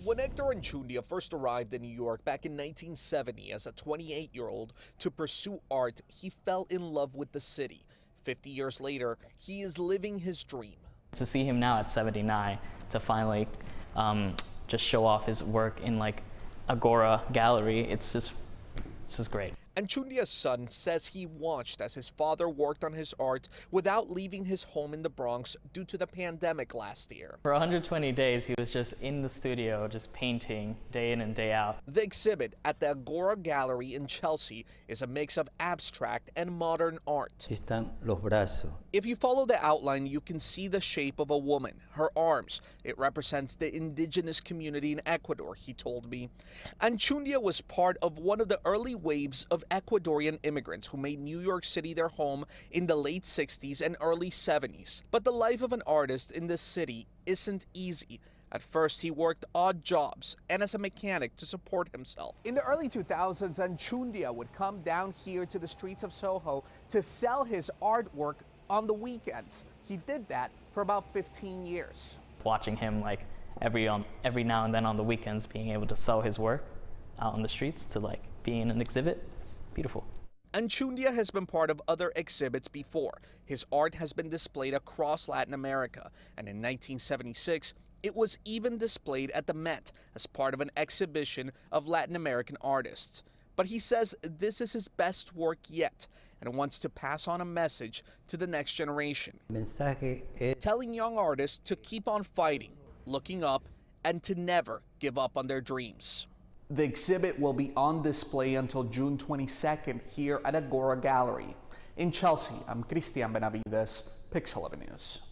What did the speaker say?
When HECTOR Anchundia first arrived in New York back in 1970 as a 28-year-old to pursue art, he fell in love with the city. 50 years later, he is living his dream. To see him now at 79, to finally just show off his work in like Agora Gallery, it's just great. Anchundia's son says he watched as his father worked on his art without leaving his home in the Bronx due to the pandemic last year. For 120 days, he was just in the studio, just painting day in and day out. The exhibit at the Agora Gallery in Chelsea is a mix of abstract and modern art. Están los brazos. If you follow the outline, you can see the shape of a woman, her arms. It represents the indigenous community in Ecuador, he told me. Anchundia was part of one of the early waves of Ecuadorian immigrants who made New York City their home in the late 60s and early 70s. But the life of an artist in this city isn't easy. At first, he worked odd jobs and as a mechanic to support himself. In the early 2000s, Anchundia would come down here to the streets of SoHo to sell his artwork on the weekends. He did that for about 15 years. Watching him like every now and then on the weekends being able to sell his work out on the streets to like be in an exhibit, it's beautiful. Anchundia has been part of other exhibits before. His art has been displayed across Latin America, and in 1976, it was even displayed at the Met as part of an exhibition of Latin American artists. But he says this is his best work yet and wants to pass on a message to the next generation. Telling young artists to keep on fighting, looking up, and to never give up on their dreams. The exhibit will be on display until June 22nd here at Agora Gallery. In Chelsea, I'm CRISTIAN Benavides, Pix 11 News.